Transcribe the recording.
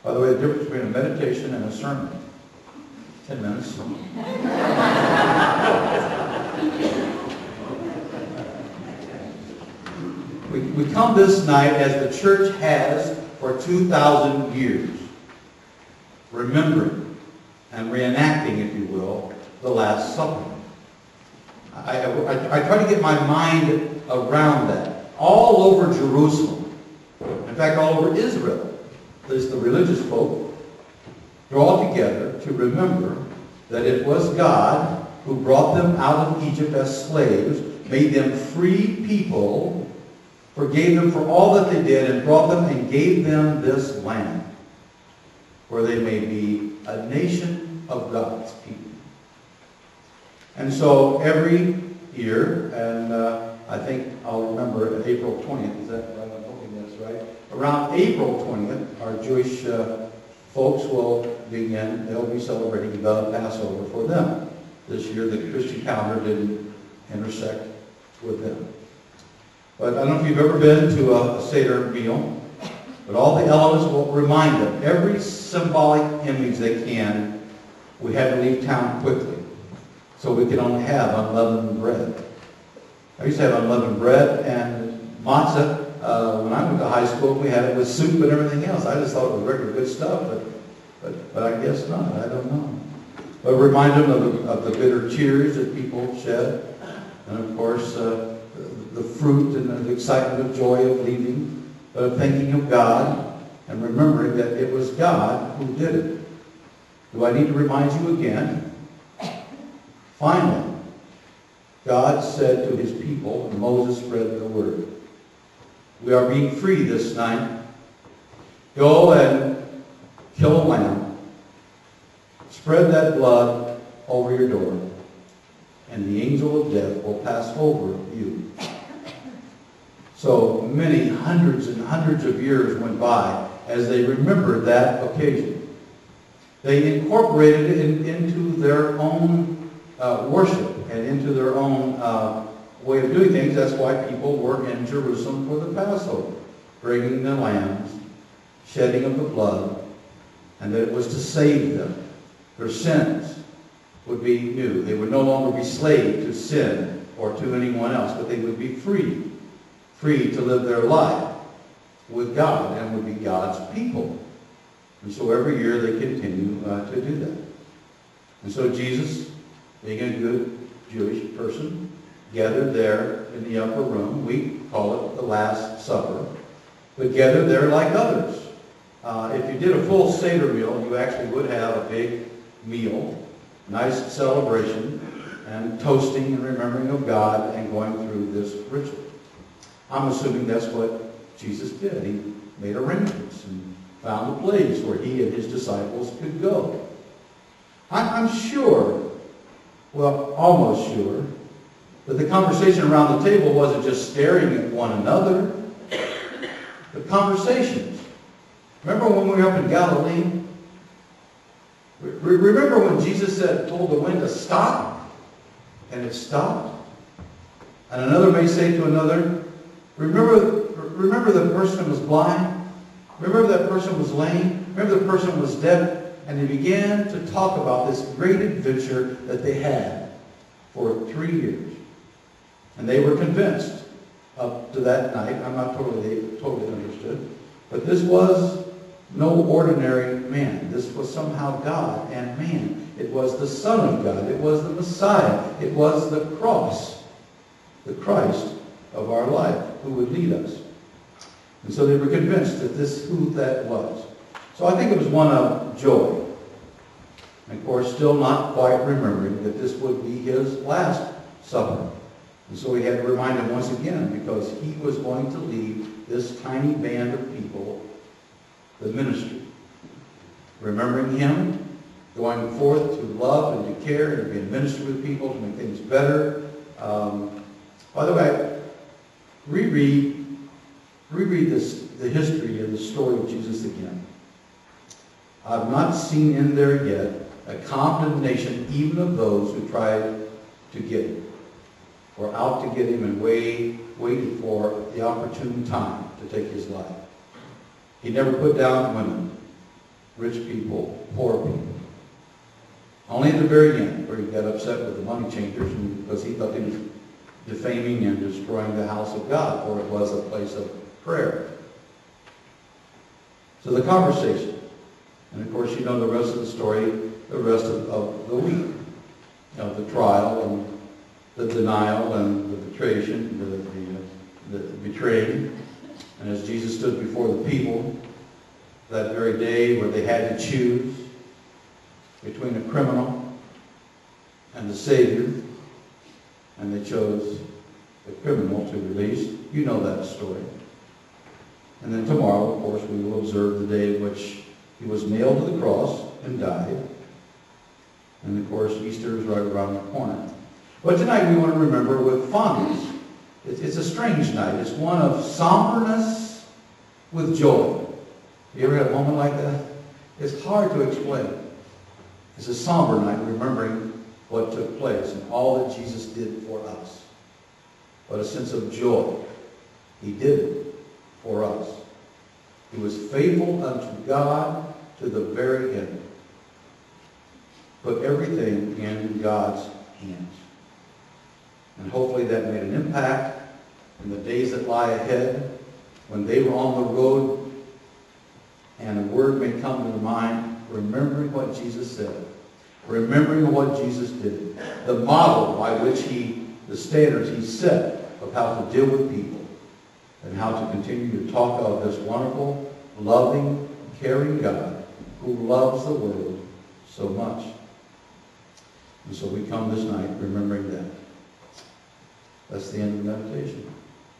By the way, the difference between a meditation and a sermon. 10 minutes. We come this night as the church has for 2,000 years, remembering and reenacting, if you will, the Last Supper. I try to get my mind around that. All over Jerusalem, in fact, all over Israel, there's the religious folk draw together to remember that it was God who brought them out of Egypt as slaves, made them free people, forgave them for all that they did, and brought them and gave them this land where they may be a nation of God's people. And so every year, and I think I'll remember April 20th, is that right? I'm hoping that's right. Around April 20th, our Jewish folks will begin, they'll be celebrating the Passover for them. This year the Christian calendar didn't intersect with them. But I don't know if you've ever been to a Seder meal, but all the elements will remind them, every symbolic image they can, we had to leave town quickly so we could only have unleavened bread. I used to have unleavened bread and matzah when I went to high school. We had it with soup and everything else. I just thought it was regular good stuff, but I guess not. I don't know. But remind them of the bitter tears that people shed, and of course the fruit and the excitement of joy of leaving, but of thinking of God and remembering that it was God who did it. Do I need to remind you again? Finally, God said to his people, and Moses read the word, we are being free this night. Go and kill a lamb. Spread that blood over your door, and the angel of death will pass over you. So many hundreds and hundreds of years went by as they remembered that occasion. They incorporated it into their own worship and into their own way of doing things. That's why people were in Jerusalem for the Passover, bringing the lambs, shedding of the blood, and that it was to save them. Their sins would be new. They would no longer be slave to sin or to anyone else, but they would be free to live their life with God and would be God's people. And so every year they continue to do that. And so Jesus, being a good Jewish person, gathered there in the upper room. We call it the Last Supper. But gathered there like others. If you did a full Seder meal, you actually would have a big meal, nice celebration, and toasting and remembering of God and going through this ritual. I'm assuming that's what Jesus did. He made arrangements and found a place where he and his disciples could go. I'm sure, well, almost sure, that the conversation around the table wasn't just staring at one another. The conversations. Remember when we were up in Galilee? Remember when Jesus told the wind to stop? And it stopped? And another may say to another, remember the person was blind? Remember that person was lame? Remember the person was deaf? And they began to talk about this great adventure that they had for 3 years. And they were convinced up to that night, I'm not totally understood, but this was no ordinary man. This was somehow God and man. It was the Son of God. It was the Messiah. It was the cross, the Christ of our life, who would lead us. And so they were convinced that who that was. So I think it was one of joy. And of course, still not quite remembering that this would be his last supper. And so we had to remind him once again, because he was going to lead this tiny band of people the ministry. Remembering him, going forth to love and to care and to be a minister with people, to make things better. By the way, reread the history and the story of Jesus again. I've not seen in there yet a condemnation even of those who tried to get him, or out to get him and waited for the opportune time to take his life. He never put down women. rich people, poor people. Only at the very end, where he got upset with the money changers because he thought he was defaming and destroying the house of God, for it was a place of prayer. So the conversation, and of course you know the rest of the story, the rest of the week, of the trial and the denial and the betrayal, the betraying. And as Jesus stood before the people that very day where they had to choose between a criminal and the Savior, and they chose the criminal to release. You know that story. And then tomorrow, of course, we will observe the day in which he was nailed to the cross and died. And of course, Easter is right around the corner. But tonight we want to remember with fondness. It's a strange night. It's one of somberness with joy. You ever had a moment like that? It's hard to explain. It's a somber night, remembering what took place and all that Jesus did for us. But a sense of joy. He did it for us. He was faithful unto God to the very end. Put everything in God's hands. And hopefully that made an impact in the days that lie ahead, when they were on the road and a word may come to their mind, remembering what Jesus said, remembering what Jesus did, the model by which the standards he set of how to deal with people, and how to continue to talk of this wonderful, loving, caring God who loves the world so much. And so we come this night remembering that. That's the end of the meditation.